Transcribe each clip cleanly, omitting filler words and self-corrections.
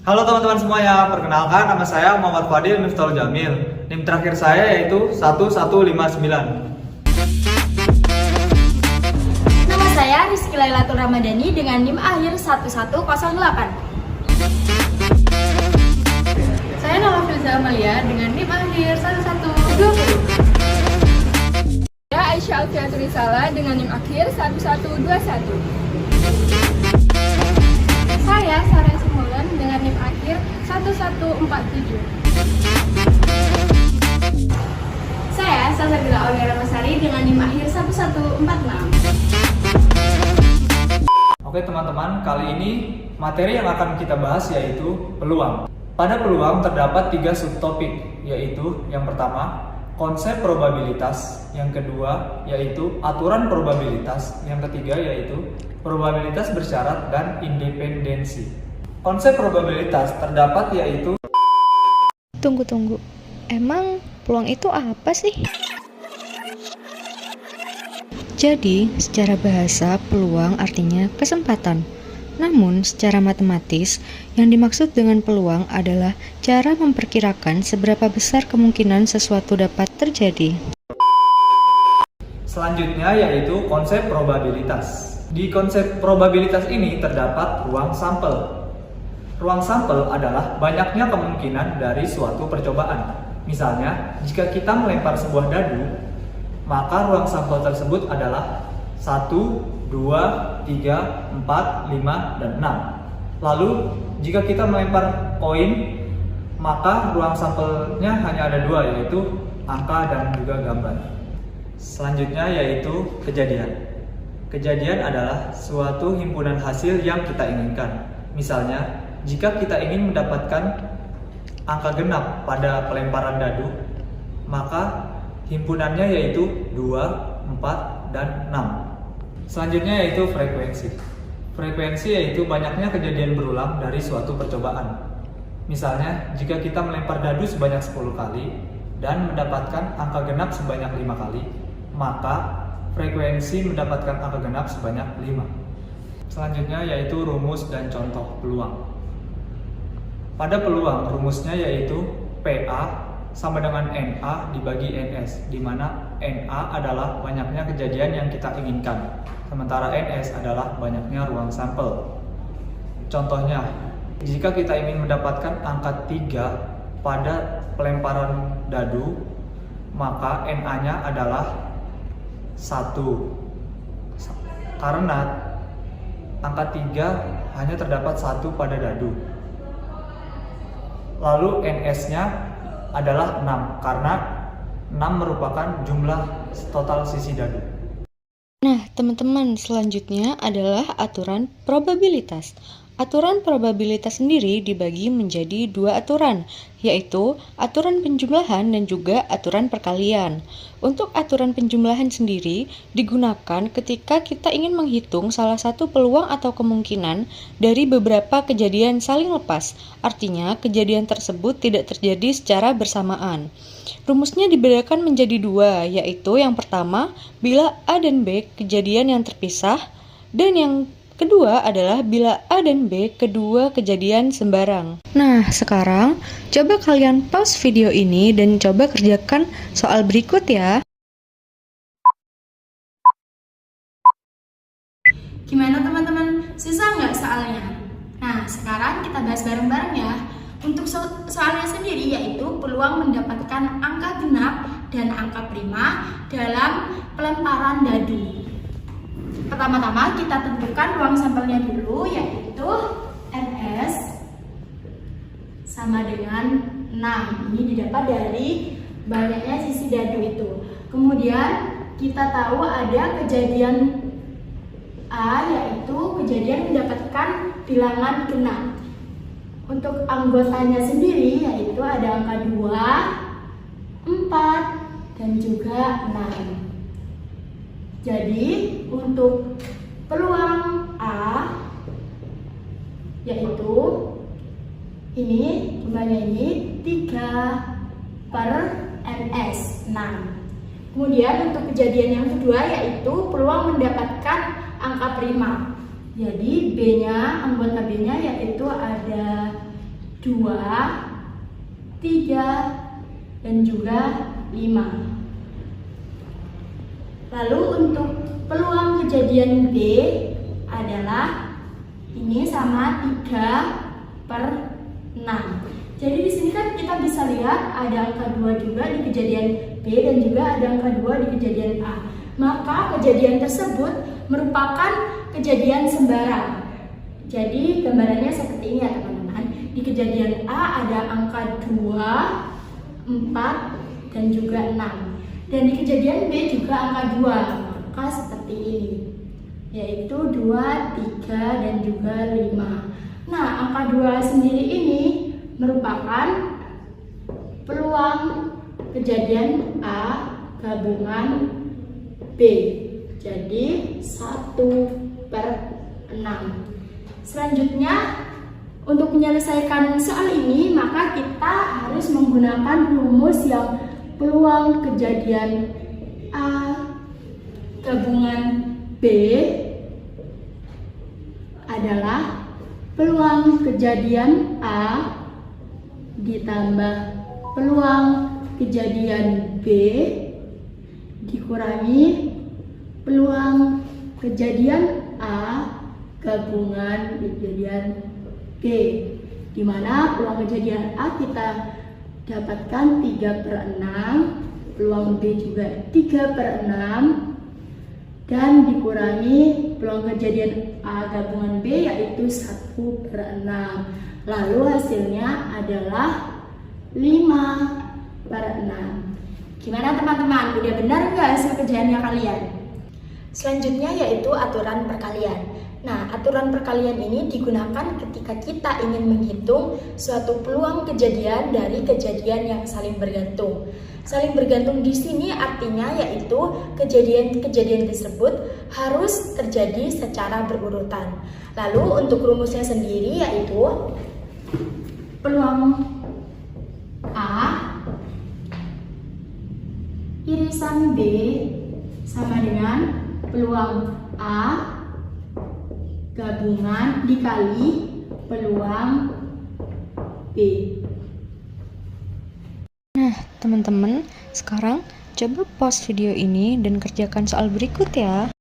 Halo teman-teman semuanya, perkenalkan nama saya Muhammad Fadil Miftahul Jamil. NIM terakhir saya yaitu 1159. Nama saya Rizky Lailatul Ramadhani dengan NIM akhir 1108. Saya Nala Filza Amalia dengan NIM akhir 1120. Saya Aisyah Alfiatul Risala dengan NIM akhir 1121. Saya Sarah Simulan dengan NIM akhir 1147. Saya Salsabila Aulia Ramasari dengan NIM akhir 1146. Oke teman-teman, kali ini materi yang akan kita bahas yaitu peluang. Pada peluang terdapat 3 subtopik, yaitu yang pertama konsep probabilitas, yang kedua yaitu aturan probabilitas, yang ketiga yaitu probabilitas bersyarat dan independensi. Konsep probabilitas terdapat yaitu Tunggu. Emang peluang itu apa sih? Jadi, secara bahasa, peluang artinya kesempatan. Namun, secara matematis, yang dimaksud dengan peluang adalah cara memperkirakan seberapa besar kemungkinan sesuatu dapat terjadi. selanjutnya yaitu konsep probabilitas. Di konsep probabilitas ini terdapat ruang sampel. Ruang sampel adalah banyaknya kemungkinan dari suatu percobaan. Misalnya, jika kita melempar sebuah dadu, maka ruang sampel tersebut adalah 1, 2, 3, 4, 5, dan 6. Lalu, jika kita melempar koin, maka ruang sampelnya hanya ada 2, yaitu angka dan juga gambar. Selanjutnya yaitu kejadian. Kejadian adalah suatu himpunan hasil yang kita inginkan. Misalnya, jika kita ingin mendapatkan angka genap pada pelemparan dadu, maka himpunannya yaitu 2, 4, dan 6. Selanjutnya yaitu frekuensi. Frekuensi yaitu banyaknya kejadian berulang dari suatu percobaan. Misalnya, jika kita melempar dadu sebanyak 10 kali dan mendapatkan angka genap sebanyak 5 kali, maka frekuensi mendapatkan angka genap sebanyak 5. Selanjutnya yaitu rumus dan contoh peluang. Pada peluang, rumusnya yaitu PA sama dengan NA dibagi NS, di mana NA adalah banyaknya kejadian yang kita inginkan, sementara NS adalah banyaknya ruang sampel. Contohnya, jika kita ingin mendapatkan angka 3 pada pelemparan dadu, maka NA-nya adalah 1. Karena angka 3 hanya terdapat 1 pada dadu. Lalu NS-nya adalah 6 karena 6 merupakan jumlah total sisi dadu. Nah, teman-teman, selanjutnya adalah aturan probabilitas. Aturan probabilitas sendiri dibagi menjadi 2 aturan, yaitu aturan penjumlahan dan juga aturan perkalian. Untuk aturan penjumlahan sendiri digunakan ketika kita ingin menghitung salah satu peluang atau kemungkinan dari beberapa kejadian saling lepas. Artinya, kejadian tersebut tidak terjadi secara bersamaan. Rumusnya dibedakan menjadi 2, yaitu yang pertama, bila A dan B kejadian yang terpisah, dan yang kedua adalah bila A dan B kedua kejadian sembarang. Nah, sekarang coba kalian pause video ini dan coba kerjakan soal berikut ya. Gimana teman-teman? Susah nggak soalnya? Nah, sekarang kita bahas bareng-bareng ya. Untuk soalnya sendiri yaitu peluang mendapatkan angka genap dan angka prima dalam pelemparan dadu. Pertama-tama kita tentukan ruang sampelnya dulu, yaitu NS sama dengan 6. Ini didapat dari banyaknya sisi dadu itu. Kemudian kita tahu ada kejadian A, yaitu kejadian mendapatkan bilangan genap. Untuk anggotanya sendiri yaitu ada angka 2, 4, dan juga 6. Jadi untuk peluang A yaitu ini jumlahnya ini 3 per NS 6. Kemudian untuk kejadian yang kedua yaitu peluang mendapatkan angka prima. Jadi B-nya, anggota B-nya yaitu ada 3, dan juga 5. Lalu untuk peluang kejadian B adalah ini sama 3/6. Jadi di sini kan kita bisa lihat ada angka 2 juga di kejadian B dan juga ada angka 2 di kejadian A. Maka kejadian tersebut merupakan kejadian sembarang. Jadi gambarannya seperti ini ya teman-teman. Di kejadian A ada angka 2, 4, dan juga 6. Dan di kejadian B juga angka 2, maka seperti ini, yaitu 2, 3, dan juga 5. Nah, angka 2 sendiri ini merupakan peluang kejadian A gabungan B. Jadi 1/6. Selanjutnya, untuk menyelesaikan soal ini, maka kita harus menggunakan rumus yang peluang kejadian A gabungan B adalah peluang kejadian A ditambah peluang kejadian B dikurangi peluang kejadian A gabungan kejadian B, di mana peluang kejadian A kita dapatkan 3/6, peluang B juga 3/6, dan dikurangi peluang kejadian A gabungan B yaitu 1/6. Lalu hasilnya adalah 5/6. Gimana teman-teman? Udah benar nggak hasil kerjaannya kalian? Selanjutnya yaitu aturan perkalian. Nah, aturan perkalian ini digunakan ketika kita ingin menghitung suatu peluang kejadian dari kejadian yang saling bergantung. Saling bergantung di sini artinya yaitu kejadian-kejadian tersebut harus terjadi secara berurutan. Lalu untuk rumusnya sendiri yaitu peluang A irisan B sama dengan peluang A gabungan dikali peluang B. Nah, teman-teman, sekarang coba pause video ini dan kerjakan soal berikut ya.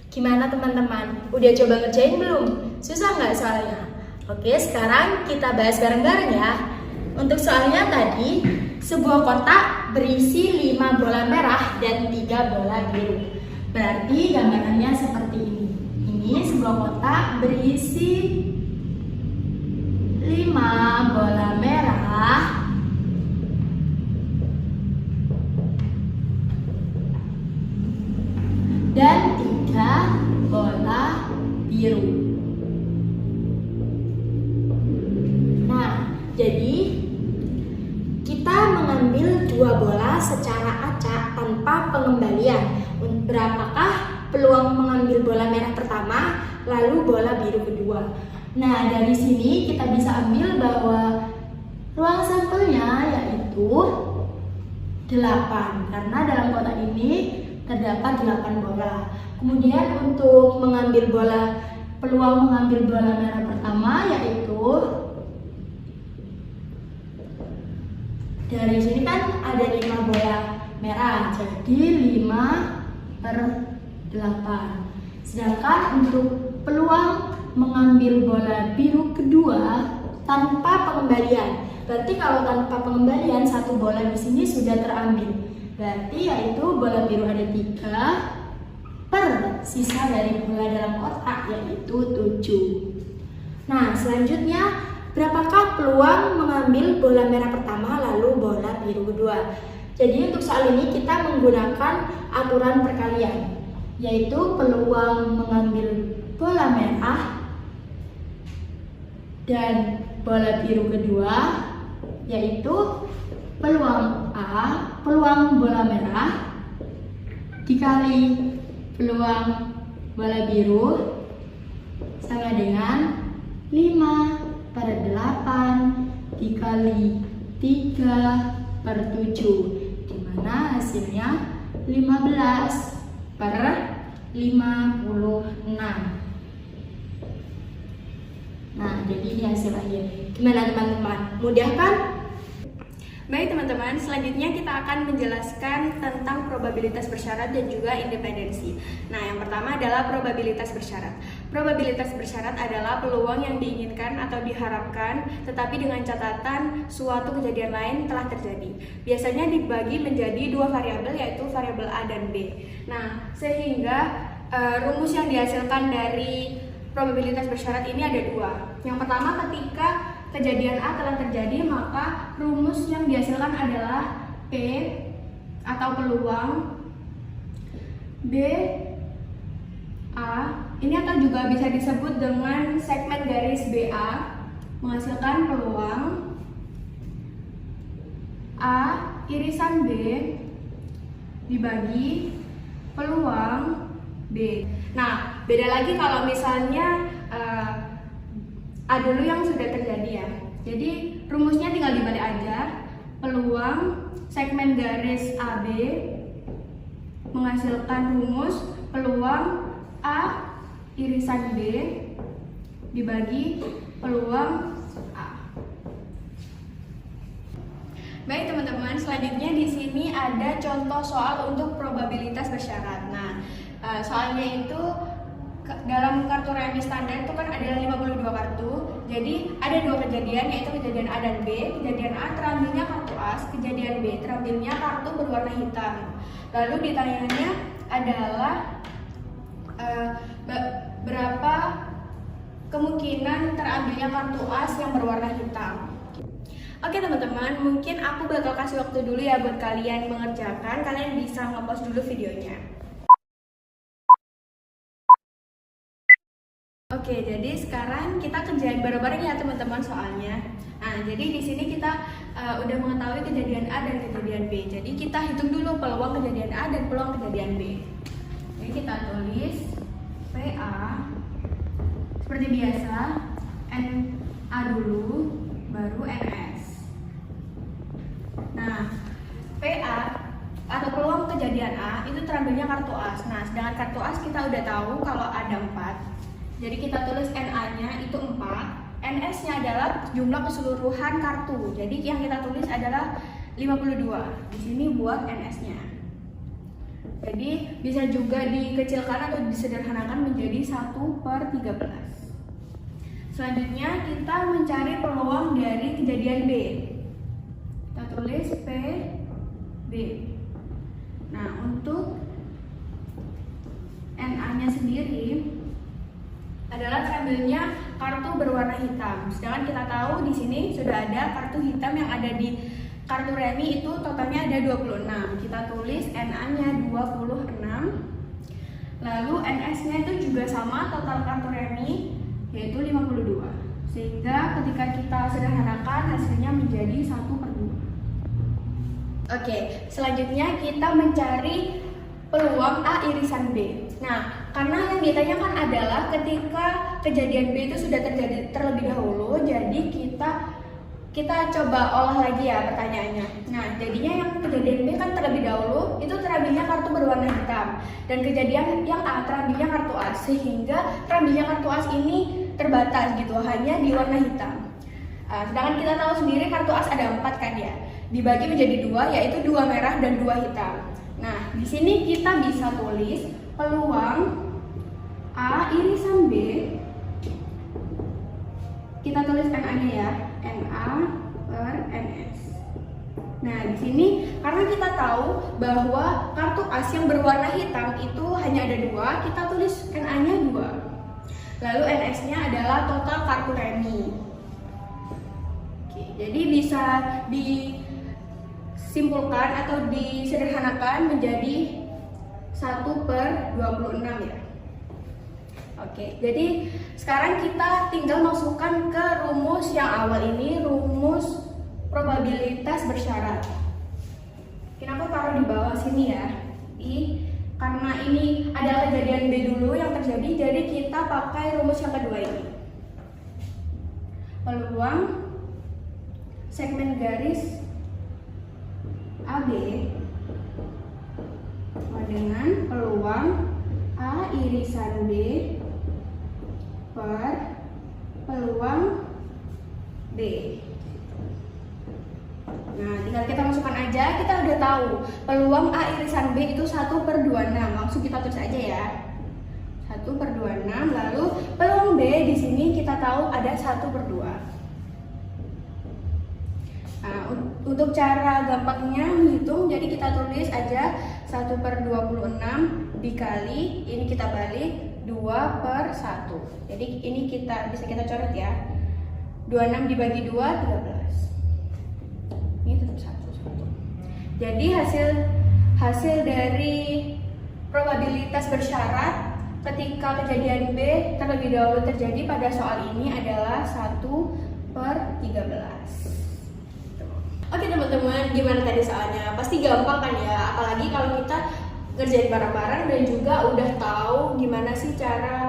Gimana teman-teman? Udah coba ngerjain belum? Susah nggak soalnya? Oke, sekarang kita bahas bareng-bareng ya. Untuk soalnya tadi, sebuah kotak berisi 5 bola merah dan 3 bola biru. Berarti gambarannya seperti ini. Ini sebuah kotak berisi 5 bola merah dan 3 bola biru. Nah, jadi kita mengambil 2 bola secara acak tanpa pengembalian. Berapakah peluang mengambil bola merah pertama, lalu bola biru kedua? Nah, dari sini kita bisa ambil bahwa ruang sampelnya yaitu 8, karena dalam kotak ini terdapat 8 bola. Kemudian untuk mengambil peluang mengambil bola merah pertama yaitu dari sini kan ada 5 bola merah, jadi 5/8. Sedangkan untuk peluang mengambil bola biru kedua tanpa pengembalian, berarti kalau tanpa pengembalian 1 bola di sini sudah terambil. Berarti yaitu bola biru ada 3 per sisa dari bola dalam kotak yaitu 7. Nah, selanjutnya berapakah peluang mengambil bola merah pertama lalu bola biru kedua? Jadi untuk soal ini kita menggunakan aturan perkalian, yaitu peluang mengambil bola merah dan bola biru kedua yaitu peluang A, peluang bola merah dikali peluang bola biru sama dengan 5/8 dikali 3/7, di mana hasilnya 15/56. Nah, jadi ini hasil akhir. Gimana teman-teman? Mudah kan? Baik teman-teman, selanjutnya kita akan menjelaskan tentang probabilitas bersyarat dan juga independensi. Nah, yang pertama adalah probabilitas bersyarat. Probabilitas bersyarat adalah peluang yang diinginkan atau diharapkan, tetapi dengan catatan suatu kejadian lain telah terjadi. Biasanya dibagi menjadi dua variabel, yaitu variabel A dan B. Nah, sehingga rumus yang dihasilkan dari probabilitas bersyarat ini ada dua. Yang pertama, ketika kejadian A telah terjadi, maka rumus yang dihasilkan adalah P atau peluang B A. Ini atau juga bisa disebut dengan segmen garis BA menghasilkan peluang A irisan B dibagi peluang B. Nah, beda lagi kalau misalnya A dulu yang sudah terjadi ya. Jadi rumusnya tinggal dibalik aja. Peluang segmen garis AB menghasilkan rumus peluang A irisan B dibagi peluang A. Baik teman-teman, selanjutnya di sini ada contoh soal untuk probabilitas bersyarat. Nah, soalnya itu dalam kartu remi standar itu kan ada 52 kartu. Jadi ada dua kejadian, yaitu kejadian A dan B. Kejadian A terambilnya kartu as, kejadian B terambilnya kartu berwarna hitam. Lalu ditanyanya adalah berapa kemungkinan terambilnya kartu as yang berwarna hitam. Oke teman-teman, mungkin aku bakal kasih waktu dulu ya buat kalian mengerjakan. Kalian bisa nge-pause dulu videonya. Oke, jadi sekarang kita kerjain bareng-bareng ya teman-teman soalnya. Nah, jadi di sini kita udah mengetahui kejadian A dan kejadian B. Jadi kita hitung dulu peluang kejadian A dan peluang kejadian B. Jadi kita tulis PA seperti biasa, NA dulu, baru NS. Nah, PA atau peluang kejadian A itu terambilnya kartu as. Nah, sedangkan kartu as kita udah tahu kalau ada 4. Jadi kita tulis NA-nya itu 4, NS-nya adalah jumlah keseluruhan kartu. Jadi yang kita tulis adalah 52. Di sini buat NS-nya. Jadi bisa juga dikecilkan atau disederhanakan menjadi 1/13. Selanjutnya kita mencari peluang dari kejadian B. Kita tulis PB. Nah, untuk NA-nya sendiri adalah terambilnya kartu berwarna hitam. Sedangkan kita tahu di sini sudah ada kartu hitam yang ada di kartu remi itu totalnya ada 26. Kita tulis NA-nya 26. Lalu NS-nya itu juga sama, total kartu remi yaitu 52. Sehingga ketika kita sederhanakan hasilnya menjadi 1/2. Oke, selanjutnya kita mencari peluang A irisan B. Nah, karena yang ditanyakan adalah ketika kejadian B itu sudah terjadi terlebih dahulu, jadi kita coba olah lagi ya pertanyaannya. Nah, jadinya yang kejadian B kan terlebih dahulu itu terambilnya kartu berwarna hitam, dan kejadian yang A terambilnya kartu as, sehingga terambilnya kartu as ini terbatas gitu, hanya di warna hitam. Sedangkan kita tahu sendiri kartu as ada 4 kan ya, dibagi menjadi 2, yaitu 2 merah dan 2 hitam. Nah, di sini kita bisa tulis peluang A irisan B. Kita tulis NA-nya ya, NA/NS. Nah, di sini karena kita tahu bahwa kartu as yang berwarna hitam itu hanya ada 2, kita tulis NA-nya 2. Lalu NS-nya adalah total kartu remi. Oke, jadi bisa disimpulkan atau disederhanakan menjadi 1/26 ya. Oke, jadi sekarang kita tinggal masukkan ke rumus yang awal ini, rumus probabilitas bersyarat. Kenapa taruh di bawah sini ya? Karena ini adalah kejadian B dulu yang terjadi, jadi kita pakai rumus yang kedua ini. Peluang segmen garis AB dengan peluang A irisan B per peluang peluang B. Nah, tinggal kita masukkan aja, kita udah tahu peluang A irisan B itu 1/26. Langsung kita tulis aja ya. 1/26, lalu peluang B di sini kita tahu ada 1/2. Nah, untuk cara gampangnya menghitung, jadi kita tulis aja 1/26 dikali, ini kita balik 2/1. Jadi ini bisa kita coret ya. 26 dibagi 2, 13. Ini tetap 1. Jadi hasil dari probabilitas bersyarat ketika kejadian B terlebih dahulu terjadi pada soal ini adalah 1/13. Oke teman-teman, gimana tadi soalnya? Pasti gampang kan ya? Apalagi kalau kita ngerjain bareng-bareng dan juga udah tahu gimana sih cara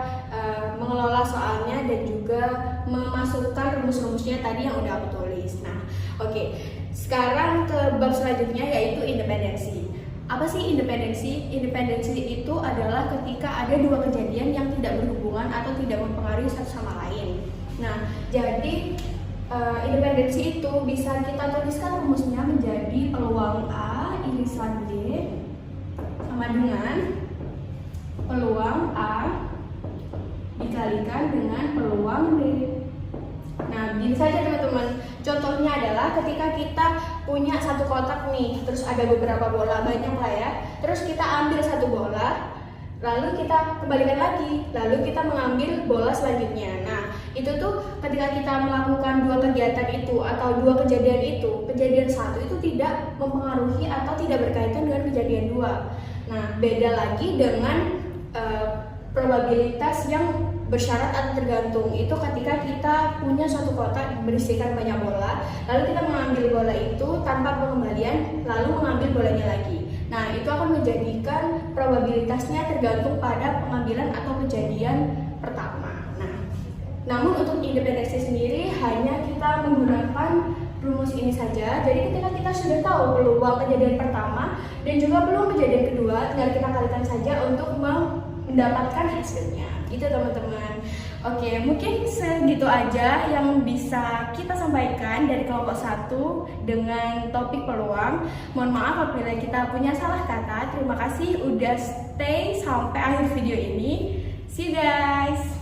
mengelola soalnya dan juga memasukkan rumus-rumusnya tadi yang udah aku tulis. Nah, oke. Sekarang ke bab selanjutnya yaitu independensi. Apa sih independensi? Independensi itu adalah ketika ada dua kejadian yang tidak berhubungan atau tidak mempengaruhi satu sama lain. Nah, jadi independensi itu bisa kita tuliskan rumusnya menjadi peluang A irisan B sama dengan peluang A dikalikan dengan peluang B. Nah, gini saja teman-teman. Contohnya adalah ketika kita punya satu kotak nih, terus ada beberapa bola, banyak lah ya. Terus kita ambil satu bola, lalu kita kembalikan lagi, lalu kita mengambil bola selanjutnya. Nah, itu tuh ketika kita melakukan dua kegiatan itu atau dua kejadian itu, kejadian satu itu tidak mempengaruhi atau tidak berkaitan dengan kejadian dua. Nah, beda lagi dengan probabilitas yang bersyarat atau tergantung. Itu ketika kita punya suatu kotak berisikan banyak bola, lalu kita mengambil bola itu tanpa pengembalian, lalu mengambil bolanya lagi. Nah, itu akan menjadikan probabilitasnya tergantung pada pengambilan atau kejadian pertama. Nah, namun untuk independensi sendiri hanya kita menggunakan rumus ini saja. Jadi ketika kita sudah tahu peluang kejadian pertama dan juga peluang kejadian kedua, tinggal kita kalikan saja untuk mendapatkan hasilnya. Gitu teman-teman. Oke, mungkin segitu aja yang bisa kita sampaikan dari kelompok 1 dengan topik peluang. Mohon maaf apabila kita punya salah kata. Terima kasih udah stay sampai akhir video ini. See you guys.